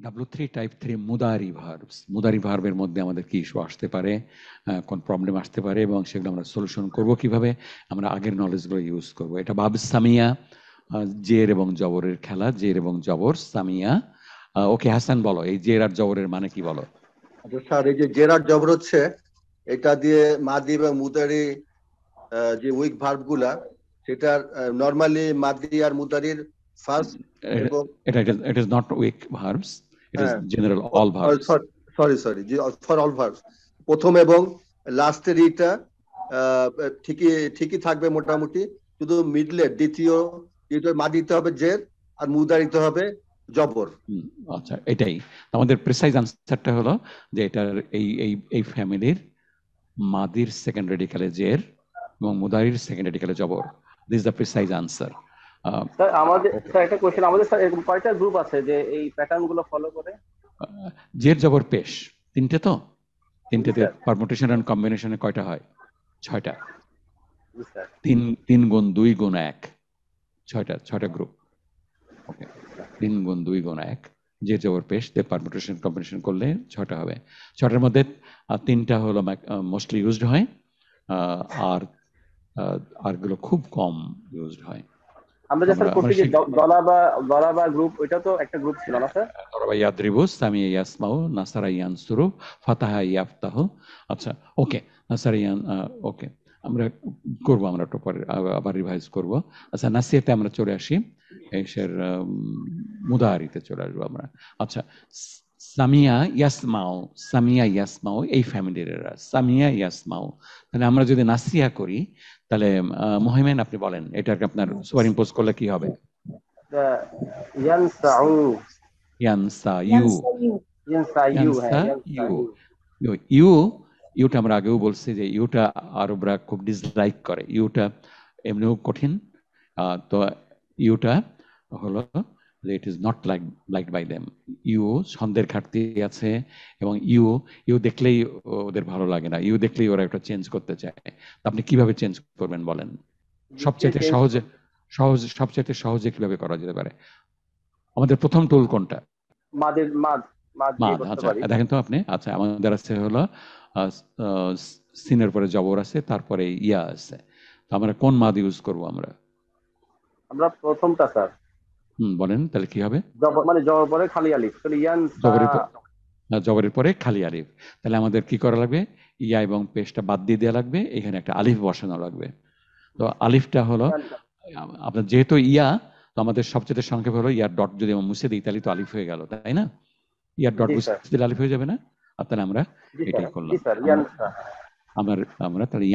W3 type 3 মুদারি verbs. মুদারি ভার্বের মধ্যে আমাদের কি ইস্যু আসতে পারে, কোন প্রবলেম আসতে পারে এবং সেগুলো আমরা সলিউশন করব কিভাবে, আমরা আগের নলেজগুলো ইউজ করব। এটা বাব সামিয়া, জের এবং জবরের খেলা, জের এবং জবর সামিয়া। ওকে হাসান বলো, এই জের আর জবরের মানে কি বলো। আচ্ছা স্যার, এই যে জের আর জবর হচ্ছে, এটা দিয়ে মাদি এবং মুদারি যে উইক ভার্ব গুলা, সেটা নরমালি মাদি আর মুদারির ফার্স্ট এবং it is not weak verbs, it is general all verbs. Sorry for all verbs, প্রথম এবং লাস্টের ইটা ঠিকই থাকবে মোটামুটি, শুধু মিডলে দ্বিতীয় মাদি দিতে হবে জের আর মুদারিতে হবে জবর। আচ্ছা, এটাই আমাদের প্রিসাইজ আনসারটা হলো যে এটার এই ফ্যামিলির মাদির সেকেন্ড রেডিকালে জের এবং মুদারির সেকেন্ড রেডিকালে জবর। This is the precise answer. Sir আমাদের একটা কোশ্চেন, আমাদের স্যার এরকম কয়টা গ্রুপ আছে যে এই প্যাটার্ন গুলো ফলো করে? জের জবর পেশ তিনটে, তো তিনটেতে পারমুটেশন এন্ড কম্বিনেশনে কয়টা হয়? 6টা। 3 গুণ 2 গুণ 1, 6টা গ্রুপ। ওকে, 3 গুণ 2 গুণ 1 জের জবর পেশ দিয়ে পারমুটেশন কম্বিনেশন করলে 6টা হবে। 6টার মধ্যে 3টা হলো মোস্টলি ইউজড হয়, আর গুলো খুব কম ইউজড হয়। আমরা যে স্যার করছি যে দলাবা গ্রুপ, ওইটা তো একটা গ্রুপ ছিল না স্যার? দলাবা ইয়াদরিবু, সামিয়া ইয়াসমাউ, নাসারা ইয়ানসুরু, ফাতাহা ইয়াফতাহু। আচ্ছা, ওকে, নাসারা ইয়ান, ওকে আমরা করব, আমরা একটু পরে আবার রিভাইজ করব। আচ্ছা, নাসিয়াতে আমরা চলে আসি, এসের মুদারিতে চলে আসবো আমরা। আচ্ছা, সামিয়া ইয়াসমাউ এই ফ্যামিলির এরা, সামিয়া ইয়াসমাউ। তাহলে আমরা যদি নাসিয়া করি তাহলে মুহাইমিন আপনি বলেন এটাকে আপনার সুপার ইম্পোজ করলে কি হবে? ইউটা আমরা আগেও বলছি যে ইউটা আরবরা খুব ডিসলাইক করে, ইউটা এমনিও কঠিন। তো ইউটা হলো it is not liked by them. ইউ ছন্দের ঘাটতি আছে এবং ইউ দেখলেই ওদের ভালো লাগে না, ইউ দেখলেই ওরা একটা চেঞ্জ করতে চায়। আপনি কিভাবে চেঞ্জ করবেন বলেন? সবচেয়ে সহজে কিভাবে করা যেতে পারে? আমাদের প্রথম টুল কোনটা? মাদ। আচ্ছা দেখেন তো আপনি। আচ্ছা, আমাদের আছে হলো সিনের পরে জবর আছে, তারপরে ইয়া আছে। তো আমরা কোন মাদ ইউজ করব? আমরা প্রথমটা স্যার। বলেন তাহলে কি হবে? মানে জবর পরে খালি আলিফ, তাহলে জবরের পরে খালি আলিফ। তাহলে আমাদের কি করা লাগবে? ইয়া এবং পেশটা বাদ দিয়ে দেওয়া লাগবে, এখানে একটা আলিফ বসানো লাগবে। তো আলিফটা হলো আপনার, যেহেতু ইয়া, তো আমাদের সবচেয়ে সংক্ষেপ হলো ইয়ার ডট যদি আমরা মুছে দিই তাহলে তো আলিফ হয়ে গেল, তাই না? ইয়ার ডট মুছে দিলে আলিফ হয়ে যাবে না? আর তাহলে আমরা এটাই করলাম। আমরা তাহলে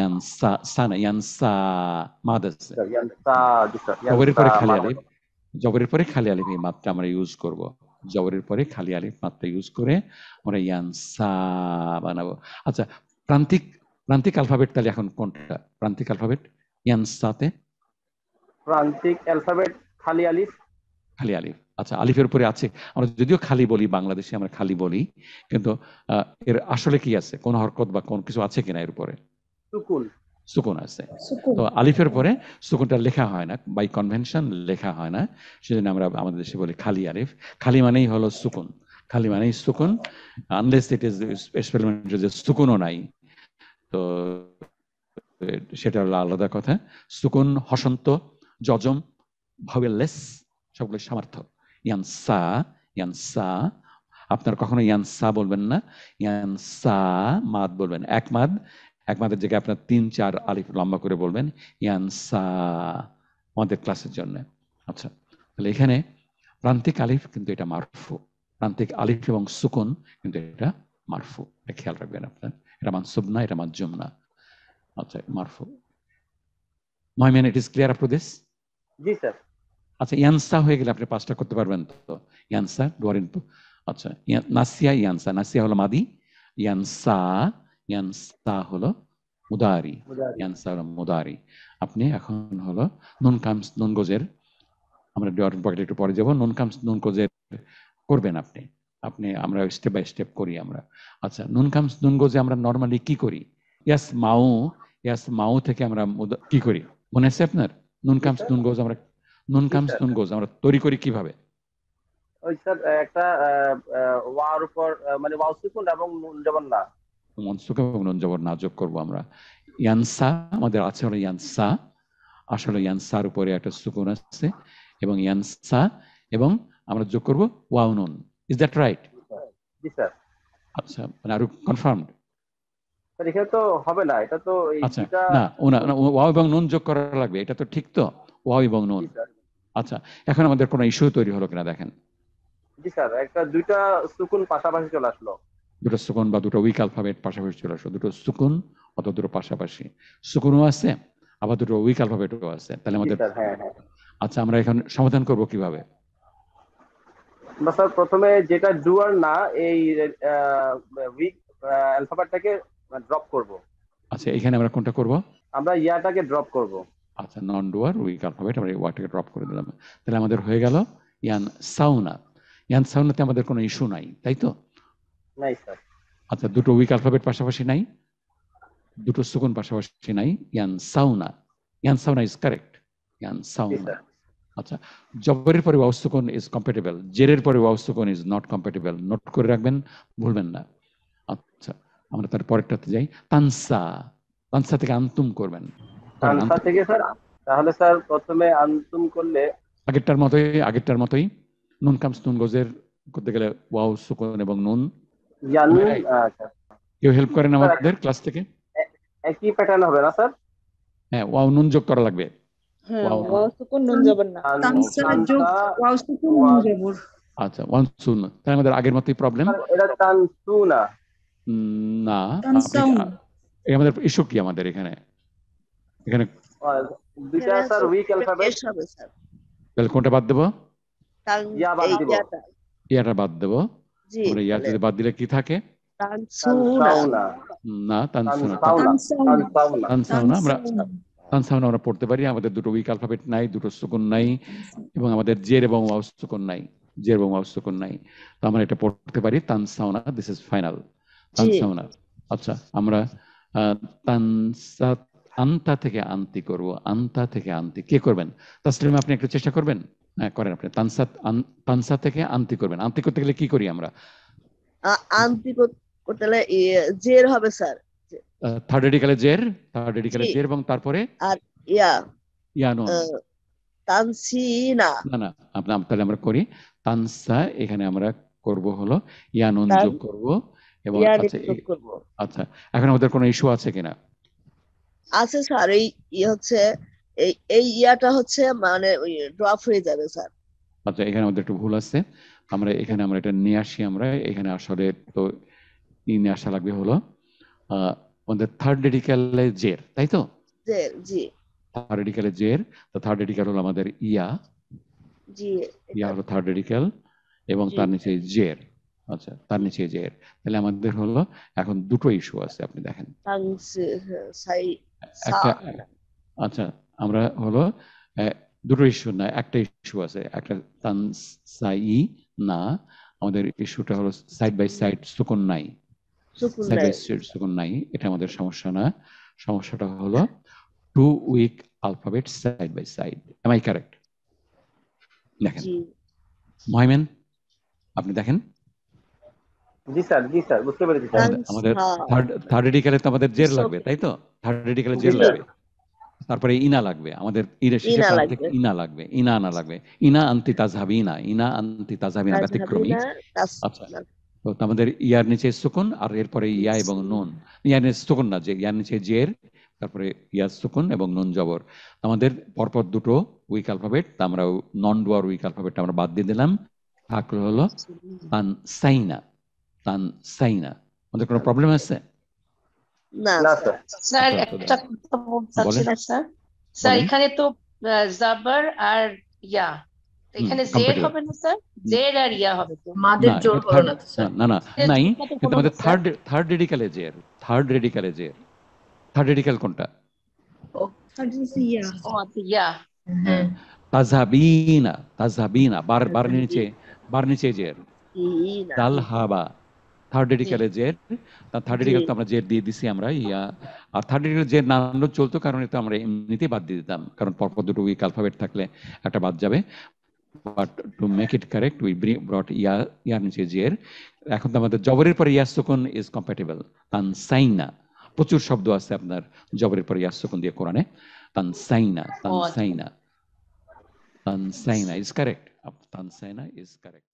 ইয়ানসা মাদ আছে, জবরের পরে খালি আলিফ এই মাত্রা আমরা ইউজ করব। জবরের পরে খালি আলিফ মাত্রা ইউজ করে আমরা ইয়ানসা বানাবো। আচ্ছা, প্রান্তিক অ্যালফাবেট তাহলে এখন কোনটা? প্রান্তিক অ্যালফাবেট ইয়ানসাতে প্রান্তিক অ্যালফাবেট খালি আলিফ। আচ্ছা, আলিফের উপরে আছে, আমরা যদিও খালি বলি, বাংলাদেশে আমরা খালি বলি, কিন্তু এর আসলে কি আছে? কোন হরকত বা কোন কিছু আছে কিনা এর উপরে? সুকুন আছে। তো আলিফের পরে সুকুনটা লেখা হয় না, বাই কনভেনশন লেখা হয় না, সেজন্য আমরা আমাদের দেশে বলি খালি আলিফ। খালি মানেই হলো সুকুন, খালি মানেই সুকুন, আনলেস ইট ইজ এক্সপেরিমেন্ট যে সুকুনও নাই, তো সেটা হলো আলাদা কথা। সুকুন, হসন্ত, যজম, ভাওয়েললেস সবগুলো সামর্থ্য। ইয়ানসা আপনার কখনো ইয়ানসা বলবেন না, ইয়ানসা মাদ বলবেন। এক মাদের জায়গায় আপনার 3-4 আলিফ লম্বা করে বলবেন ইয়ানসা, আমাদের ক্লাসের জন্য। আচ্ছা, তাহলে এখানে প্রান্তিক আলিফ কিন্তু এটা মারফু, প্রান্তিক আলিফ এবং সুকুন কিন্তু এটা মারফু, এটা খেয়াল রাখবেন আপনার। এটা মানসুব না, এটা মাজজুম না। আচ্ছা, মারফু। Muhaimin, it is clear up to this? জি স্যার। আচ্ছা, ইয়ানসা হয়ে গেলে আপনি 5টা করতে পারবেন তো? ইয়ানসা ডোয়ারিন। আচ্ছা, নাসিয়া হলো মাদি, ইয়ানসা হলো মুদারি, আপনি এখন হলো নুন গোজের, আমরা ডোয়ারিন পকেটে একটু পরে যাবো। নুন গোজের করবেন আপনি আমরা স্টেপ বাই স্টেপ করি আমরা। আচ্ছা, নুন গোজে আমরা নর্মালি কি করি? ইয়াস মাউ থেকে আমরা কি করি মনে আছে আপনার? নুন গোজ আমরা তৈরি করি কিভাবে? ওই স্যার একটা ওয়ার উপর মানে ওয়াও সুকুন এবং নুন জবর না। মনসুকা এবং নুন জবর না যোগ করবো আমরা। ইয়ানসা আমাদের আছে হলো ইয়ানসা, আসলে ইয়ানসার উপরে একটা সুকুন আছে এবং ইয়ানসা এবং আমরা যোগ করবো ওয়াও নুন। Is that right? G sir. আচ্ছা, মানে আরো কনফার্মড? স্যার এখানে তো হবে না, এটা তো এই আচ্ছা, দুইটা। না ওয়াও এবং নুন যোগ করা লাগবে, এটা তো ঠিক তো, ওয়াও এবং নুন। জি স্যার। আচ্ছা, এখন আমাদের কোনো ইস্যু তৈরি হলো কিনা দেখেন। জি স্যার, একটা দুইটা সুকুন পাশাপাশি চলে আসলো। দুটো সুকুন বা দুটো উইক অ্যালফাবেট পাশাপাশি চলে আসলো, দুটো সুকুন অথবা দুটো পাশাপাশি, সুকুনও আছে আবার দুটো উইক অ্যালফাবেটও আছে, তাহলে জি আমাদের স্যার, হ্যাঁ হ্যাঁ। আচ্ছা আমরা এখন সমাধান করব কিভাবে? আমরা স্যার প্রথমে যেটা ডুয়ার না এই উইক অ্যালফাবেটটাকে ড্রপ করব। আচ্ছা, এখানে আমরা কোনটা করব? আমরা ইয়াটাকে ড্রপ করব। আচ্ছা, নন ডুয়ার উইক অ্যালফাবেট আমরা এই ওয়ার্ডটাকে ড্রপ করে দিলাম, তাহলে আমাদের হয়ে গেল ইয়ান সাউনা। ইয়ান সাউনাতে আমাদের কোনো ইস্যু নাই, তাই তো? নাই স্যার। আচ্ছা, দুটো উইক অ্যালফাবেট পাশাপাশি নাই, দুটো সুকুন পাশাপাশি নাই, ইয়ান সাউনা। ইয়ান সাউনা ইজ কারেক্ট, ইয়ান জি সাউনা। স্যার। আচ্ছা, জবরের পরে ওয়াও সুকুন ইজ কম্প্যাটিবল, জেরের পরে ওয়াও সুকুন ইজ নট কম্প্যাটিবল, নোট করে রাখবেন, ভুলবেন না। আচ্ছা, আমরা তার পরেরটাতে যাই। তানসা, তানসা থেকে আন্তুম করবেন। তানসা থেকে স্যার, তাহলে স্যার প্রথমে আনতুম করলে আগেরটার মতোই নুন কামস নুন গোজের করতে গেলে ওয়াও সুকুন এবং নুন। ইয়ানুন। আচ্ছা, কেউ হেল্প করেন আমাদের ক্লাস থেকে? একই প্যাটার্ন হবে না স্যার? হ্যাঁ, ওয়াও নুন যোগ করা লাগবে। ওয়াও সুকুন নুন জবর না। তানসা যোগ ওয়াও সুকুন নুন জবর। আচ্ছা, ওয়ান সুন, তাহলে আমাদের আগের মতোই প্রবলেম। এটা তানসুনা না, আমাদের ইস্যু কি আমাদের এখানে? এখানে দুইটা স্যার উইক অ্যালফাবেট হবে স্যার। তাহলে কোনটা বাদ দেবো? ইয়া বাদ দিব। ইয়াটা বাদ দেবো। জি, আমরা ইয়া যদি বাদ দিলে কি থাকে? তানসুনা। না, তানসুনা। তানসাউনা। তানসাউনা আমরা পড়তে পারি, আমাদের দুটো উইক অ্যালফাবেট নাই, দুটো সুকুন নাই এবং আমাদের জের এবং ওয়াও সুকুন নাই, জের এবং ওয়াও সুকুন নাই, তো আমরা এটা পড়তে পারি তানসাউনা। দিস ইজ ফাইনাল, তানসাউনা। আচ্ছা, আমরা তানসা আন্তা থেকে আন্তি করব, আন্তা থেকে আন্তি। কে করবেন? তাসলিম, আপনি একটু চেষ্টা করবেন? হ্যাঁ, করেন আপনি। তানসা থেকে আন্তি করবেন। আন্তি করতে গেলে কি করি আমরা? আন্তি করতে গেলে জের হবে স্যার। থার্ড রেডিকালে জের এবং তারপরে আর ইয়া ইয়ানুন। তানসিনা। না, তাহলে আমরা করি তানসা, এখানে আমরা করব হলো ইয়ানুন যোগ করব এবং আচ্ছা, এখন আমাদের কোনো ইস্যু আছে কিনা? আছে স্যার, এই হচ্ছে এই ইয়াটা হচ্ছে মানে ড্রপ হয়ে যাবে স্যার। আচ্ছা, এখানে আমাদের একটু ভুল আছে, আমরা এখানে এটা নিয়ে আসি। আমরা এখানে আসলে তো নিয়ে আসা লাগবে হলো আমাদের থার্ড রেডিকালে জের, তাই তো? জি। থার্ড রেডিকালে জের, তো থার্ড রেডিকাল হলো আমাদের ইয়া। জি, ইয়া হলো থার্ড রেডিকাল এবং তার নিচে জের। আচ্ছা, তার নিচে জের, তাহলে আমাদের হলো এখন দুটো ইস্যু আছে, আপনি দেখেন। একটা, আচ্ছা, আমরা হলো দুটো ইস্যু না, একটা ইস্যু আছে। একটা তানসাই না, আমাদের ইস্যুটা হলো সাইড বাই সাইড সুকুন নাই, সাইড বাই সাইড সুকুন নাই, এটা আমাদের সমস্যা না। সমস্যাটা হলো two weak alphabet side by side. Am I correct? দেখেন মহিমেন, আপনি দেখেন। জি স্যার, বুঝতে পেরেছি স্যার। আমাদের থার্ড রেডিকালে তো আমাদের জের লাগবে, তাই তো? থার্ড রেডিকালে জের লাগবে, তারপরে ইনা লাগবে, আমাদের ইনা লাগবে, ইনা আনা লাগবে। ইনা আন্তি তাজহাবিনা, ইনা আন্তি তাজহাবিনা ব্যতিক্রমী। আচ্ছা, তো আমাদের ইয়ার নিচে সুকুন আর এরপরে ইয়া এবং নুন। ইয়ার নিচে সুকুন না, যে ইয়ার নিচে জের, তারপরে ইয়া সুকুন এবং নুন জবর। আমাদের পরপর দুটো উইক অ্যালফাবেট, আমরা নন ডুয়ার উইক অ্যালফাবেট আমরা বাদ দিয়ে দিলাম, থাকলো হলো তানসাইনা। তানসাইনা। আমাদের কোনো প্রবলেম আছে? না স্যার, একটা কথা বলছিলাম স্যার। স্যার, এখানে তো জাবার আর ইয়া, এখানে জের হবে না স্যার? জের আর ইয়া হবে তো, মাদের জোর হলো না তো স্যার? না নাই, কিন্তু আমাদের থার্ড রেডিকালে জের, থার্ড রেডিকাল কোনটা? ও আচ্ছা, ইয়া। তাজহাবিনা, বার নিচে জের, দাল হাবা, থার্ড রেডিকালে জের। থার্ড রেডিকাল তো আমরা জের দিয়ে দিছি আমরা ইয়া, আর থার্ড রেডিকাল জের না আনলেও চলতো, কারণ এটা আমরা এমনিতেই বাদ দিয়ে দিতাম, কারণ পরপর দুটো উইক অ্যালফাবেট থাকলে একটা বাদ যাবে। but to make it correct we brought ইয়া নিচে জের। এখন তো আমাদের জবরের পরে ইয়া সুকুন is compatible। তানসাইনা প্রচুর শব্দ আছে আপনার জবরের পরে ইয়া সুকুন দিয়ে কোরআনে। তানসাইনা is correct। তানসাইনা is correct।